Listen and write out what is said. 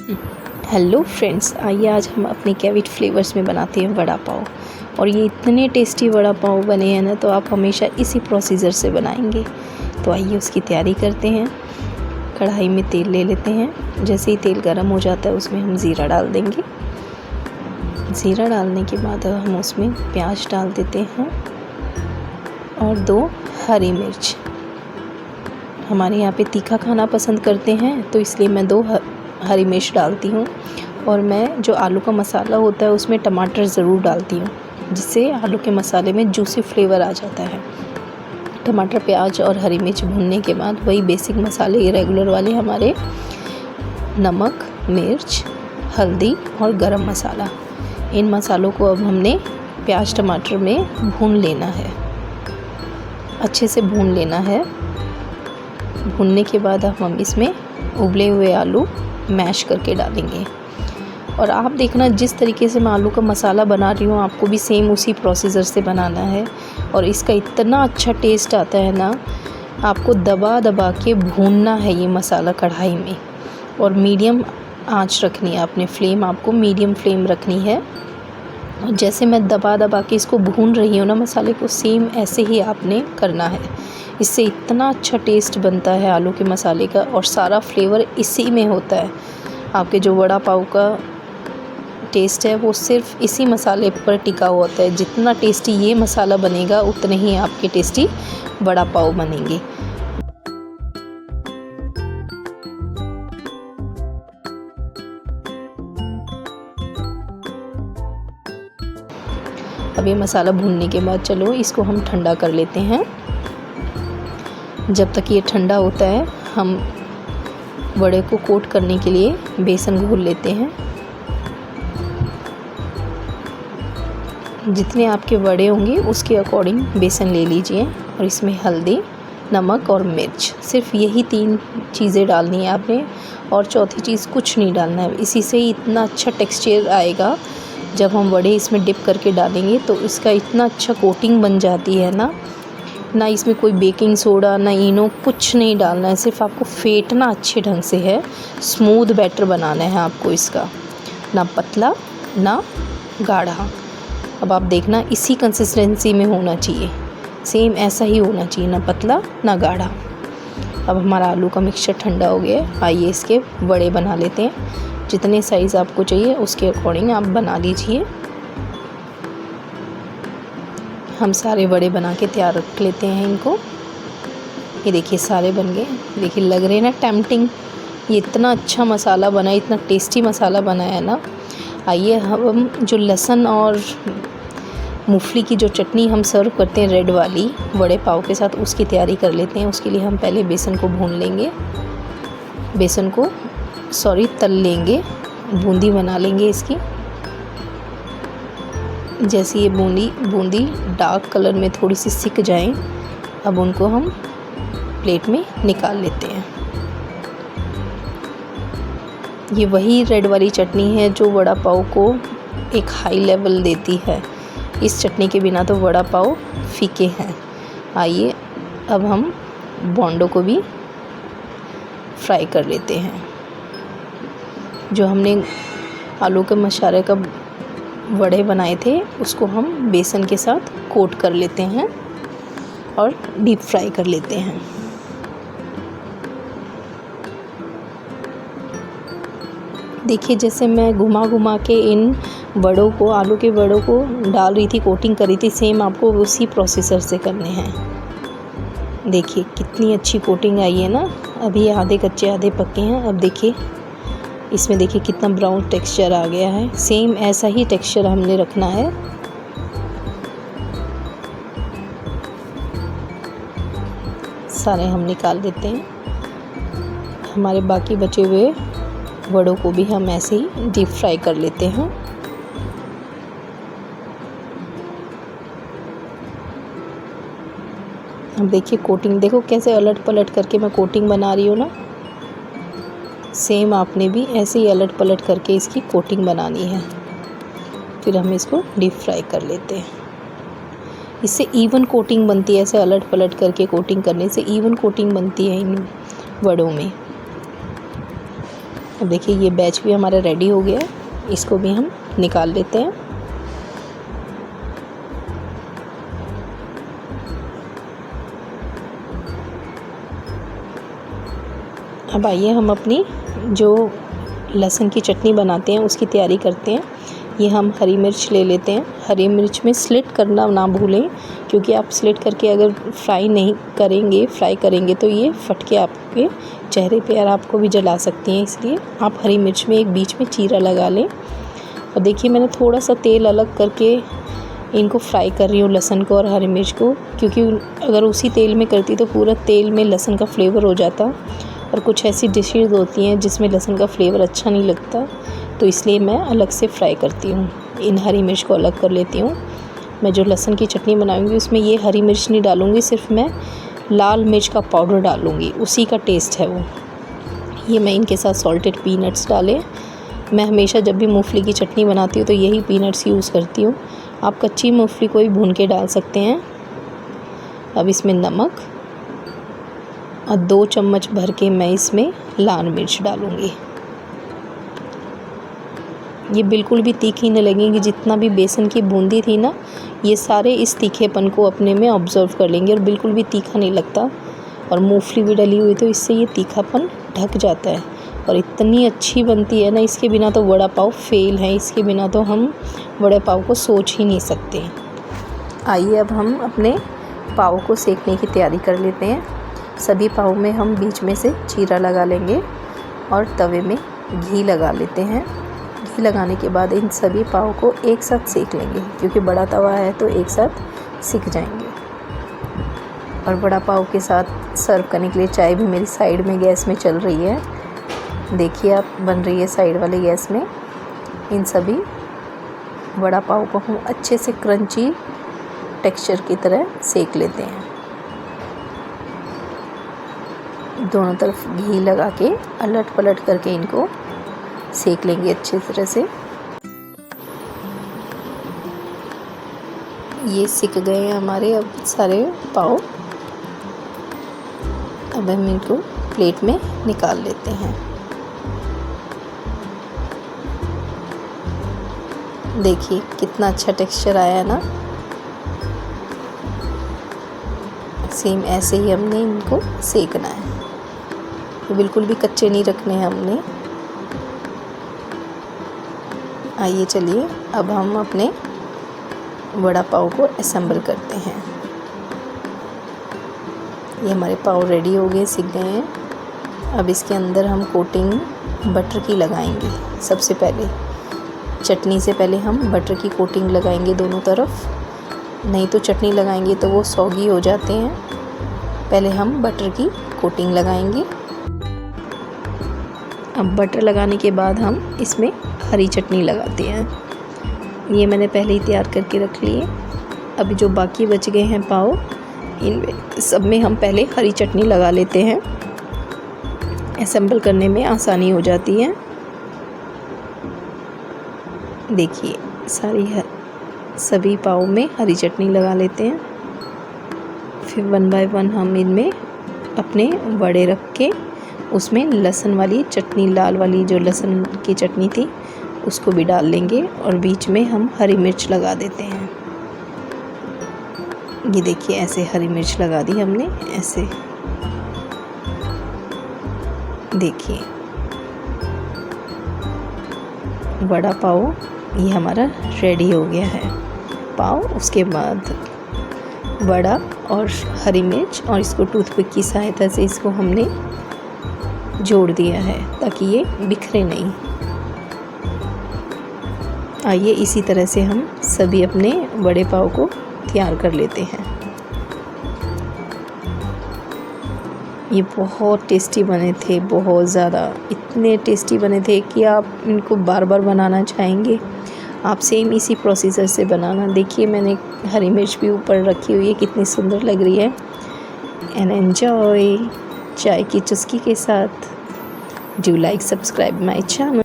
Hello friends, आइए आज हम अपने कैविट फ्लेवर्स में बनाते हैं वड़ा पाव। और ये इतने टेस्टी वड़ा पाव बने हैं ना, तो आप हमेशा इसी प्रोसीजर से बनाएंगे। तो आइए उसकी तैयारी करते हैं। कढ़ाई में तेल ले लेते हैं। जैसे ही तेल गर्म हो जाता है उसमें हम ज़ीरा डाल देंगे। ज़ीरा डालने के बाद हम उसमें प्याज डाल देते हैं और 2 हरी मिर्च। हमारे यहाँ पे तीखा खाना पसंद करते हैं, तो इसलिए मैं 2 हरी मिर्च डालती हूँ। और मैं जो आलू का मसाला होता है उसमें टमाटर ज़रूर डालती हूँ, जिससे आलू के मसाले में जूसी फ्लेवर आ जाता है। टमाटर, प्याज और हरी मिर्च भूनने के बाद वही बेसिक मसाले रेगुलर वाले हमारे नमक, मिर्च, हल्दी और गरम मसाला, इन मसालों को अब हमने प्याज टमाटर में भून लेना है, अच्छे से भून लेना है। भूनने के बाद हम इसमें उबले हुए आलू मैश करके डालेंगे। और आप देखना, जिस तरीके से मैं आलू का मसाला बना रही हूँ आपको भी सेम उसी प्रोसीजर से बनाना है। और इसका इतना अच्छा टेस्ट आता है ना, आपको दबा दबा के भूनना है ये मसाला कढ़ाई में। और मीडियम आंच रखनी है, अपने फ्लेम आपको मीडियम फ्लेम रखनी है। और जैसे मैं दबा दबा के इसको भून रही हूँ ना मसाले को, सेम ऐसे ही आपने करना है। इससे इतना अच्छा टेस्ट बनता है आलू के मसाले का, और सारा फ्लेवर इसी में होता है। आपके जो वड़ा पाव का टेस्ट है वो सिर्फ इसी मसाले पर टिका हुआ होता है। जितना टेस्टी ये मसाला बनेगा उतने ही आपके टेस्टी वड़ा पाव बनेंगे। अब ये मसाला भूनने के बाद चलो इसको हम ठंडा कर लेते हैं। जब तक ये ठंडा होता है हम वड़े को कोट करने के लिए बेसन घोल लेते हैं। जितने आपके वड़े होंगे उसके अकॉर्डिंग बेसन ले लीजिए। और इसमें हल्दी, नमक और मिर्च, सिर्फ यही 3 चीज़ें डालनी है आपने, और चौथी चीज़ कुछ नहीं डालना है। इसी से ही इतना अच्छा टेक्सचर आएगा। जब हम वड़े इसमें डिप करके डालेंगे तो इसका इतना अच्छा कोटिंग बन जाती है ना इसमें कोई बेकिंग सोडा ना इनो कुछ नहीं डालना है। सिर्फ आपको फेंटना अच्छे ढंग से है, स्मूथ बैटर बनाना है आपको इसका, ना पतला ना गाढ़ा। अब आप देखना इसी कंसिस्टेंसी में होना चाहिए, सेम ऐसा ही होना चाहिए, ना पतला ना गाढ़ा। अब हमारा आलू का मिक्सचर ठंडा हो गया है। आइए इसके वड़े बना लेते हैं। जितने साइज़ आपको चाहिए उसके अकॉर्डिंग आप बना लीजिए। हम सारे वड़े बना के तैयार रख लेते हैं इनको। ये देखिए सारे बन गए। देखिए लग रहे हैं ना टेम्पटिंग। ये इतना अच्छा मसाला बना है, इतना टेस्टी मसाला बना है ना। आइए हम जो लहसुन और मूंगफली की जो चटनी हम सर्व करते हैं रेड वाली वड़े पाव के साथ, उसकी तैयारी कर लेते हैं। उसके लिए हम पहले बेसन को भून लेंगे, तल लेंगे, बूंदी बना लेंगे इसकी। जैसे ये बूंदी डार्क कलर में थोड़ी सी सिक जाए, अब उनको हम प्लेट में निकाल लेते हैं। ये वही रेड वाली चटनी है जो वड़ा पाव को एक हाई लेवल देती है। इस चटनी के बिना तो वड़ा पाव फीके हैं। आइए अब हम बोंडो को भी फ्राई कर लेते हैं। जो हमने आलू के मसाले का वड़े बनाए थे उसको हम बेसन के साथ कोट कर लेते हैं और डीप फ्राई कर लेते हैं। देखिए जैसे मैं घुमा घुमा के इन वड़ों को, आलू के वड़ों को डाल रही थी, कोटिंग करी थी, सेम आपको उसी प्रोसेसर से करने हैं। देखिए कितनी अच्छी कोटिंग आई है ना। अभी आधे कच्चे आधे पक्के हैं। अब देखिए इसमें देखिए कितना ब्राउन टेक्सचर आ गया है। सेम ऐसा ही टेक्सचर हमने रखना है। सारे हम निकाल देते हैं। हमारे बाकी बचे हुए वड़ों को भी हम ऐसे ही डीप फ्राई कर लेते हैं। अब देखिए कोटिंग देखो कैसे अलट पलट करके मैं कोटिंग बना रही हूँ ना। सेम आपने भी ऐसे ही अलट पलट करके इसकी कोटिंग बनानी है। फिर हम इसको डीप फ्राई कर लेते हैं। इससे इवन कोटिंग बनती है। ऐसे अलट पलट करके कोटिंग करने से इवन कोटिंग बनती है इन वड़ों में। अब देखिए ये बैच भी हमारा रेडी हो गया है, इसको भी हम निकाल लेते हैं। अब आइए हम अपनी जो लहसुन की चटनी बनाते हैं उसकी तैयारी करते हैं। ये हम हरी मिर्च ले लेते हैं। हरी मिर्च में स्लिट करना ना भूलें, क्योंकि आप स्लिट करके अगर फ्राई करेंगे तो ये फट के आपके चेहरे पे और आपको भी जला सकती हैं, इसलिए आप हरी मिर्च में एक बीच में चीरा लगा लें। और देखिए मैंने थोड़ा सा तेल अलग करके इनको फ्राई कर रही हूँ, लहसुन को और हरी मिर्च को, क्योंकि अगर उसी तेल में करती तो पूरा तेल में लहसुन का फ्लेवर हो जाता। और कुछ ऐसी डिशेस होती हैं जिसमें लहसुन का फ्लेवर अच्छा नहीं लगता, तो इसलिए मैं अलग से फ्राई करती हूँ। इन हरी मिर्च को अलग कर लेती हूँ। मैं जो लहसुन की चटनी बनाऊँगी उसमें ये हरी मिर्च नहीं डालूँगी, सिर्फ मैं लाल मिर्च का पाउडर डालूँगी, उसी का टेस्ट है वो। ये मैं इनके साथ सॉल्टेड पीनट्स डाले। मैं हमेशा जब भी मूंगफली की चटनी बनाती हूँ तो यही पीनट्स यूज़ करती हूँ। आप कच्ची मूंगफली को भी भून के डाल सकते हैं। अब इसमें नमक और 2 चम्मच भर के मैं इसमें लाल मिर्च डालूँगी। ये बिल्कुल भी तीखी नहीं लगेंगी। जितना भी बेसन की बूंदी थी ना, ये सारे इस तीखेपन को अपने में ऑब्जर्व कर लेंगे और बिल्कुल भी तीखा नहीं लगता। और मूंगफली भी डली हुई तो इससे ये तीखापन ढक जाता है और इतनी अच्छी बनती है ना। इसके बिना तो वड़ा पाव फेल है, इसके बिना तो हम वड़े पाव को सोच ही नहीं सकते। आइए अब हम अपने पाव को सेकने की तैयारी कर लेते हैं। सभी पाव में हम बीच में से चीरा लगा लेंगे और तवे में घी लगा लेते हैं। घी लगाने के बाद इन सभी पाव को एक साथ सेक लेंगे, क्योंकि बड़ा तवा है तो एक साथ सिक जाएंगे। और बड़ा पाव के साथ सर्व करने के लिए चाय भी मेरी साइड में गैस में चल रही है। देखिए आप बन रही है साइड वाले गैस में। इन सभी वड़ा पाव को हम अच्छे से क्रंची टेक्सचर की तरह सेक लेते हैं। दोनों तरफ घी लगा के अलट पलट करके इनको सेक लेंगे अच्छी तरह से। ये सिक गए हैं हमारे अब सारे पाव। अब हम इनको प्लेट में निकाल लेते हैं। देखिए कितना अच्छा टेक्सचर आया है ना। सेम ऐसे ही हमने इनको सेकना है, तो बिल्कुल भी कच्चे नहीं रखने हैं हमने। आइए चलिए अब हम अपने वड़ा पाव को असेंबल करते हैं। ये हमारे पाव रेडी हो गए, सिक गए हैं। अब इसके अंदर हम कोटिंग बटर की लगाएंगे। सबसे पहले चटनी से पहले हम बटर की कोटिंग लगाएंगे दोनों तरफ, नहीं तो चटनी लगाएंगे तो वो सौगी हो जाते हैं। पहले हम बटर की कोटिंग लगाएंगे। अब बटर लगाने के बाद हम इसमें हरी चटनी लगाते हैं। ये मैंने पहले ही तैयार करके रख लिए। अभी जो बाकी बच गए हैं पाव, इन सब में हम पहले हरी चटनी लगा लेते हैं। असेंबल करने में आसानी हो जाती है। देखिए सभी पाव में हरी चटनी लगा लेते हैं। फिर 1 बाय 1 हम इनमें अपने वड़े रख के उसमें लहसुन वाली चटनी, लाल वाली जो लहसुन की चटनी थी, उसको भी डाल लेंगे और बीच में हम हरी मिर्च लगा देते हैं। ये देखिए ऐसे हरी मिर्च लगा दी हमने, ऐसे देखिए वड़ा पाव ये हमारा रेडी हो गया है। पाव, उसके बाद वड़ा और हरी मिर्च, और इसको टूथपिक की सहायता से इसको हमने जोड़ दिया है ताकि ये बिखरे नहीं। आइए इसी तरह से हम सभी अपने वड़े पाव को तैयार कर लेते हैं। ये बहुत टेस्टी बने थे, बहुत ज़्यादा, इतने टेस्टी बने थे कि आप इनको बार बार बनाना चाहेंगे। आप सेम इसी प्रोसीजर से बनाना। देखिए मैंने हरी मिर्च भी ऊपर रखी हुई है, कितनी सुंदर लग रही है। एंड एन्जॉय चाय की चुस्की के साथ। Do like, subscribe my channel.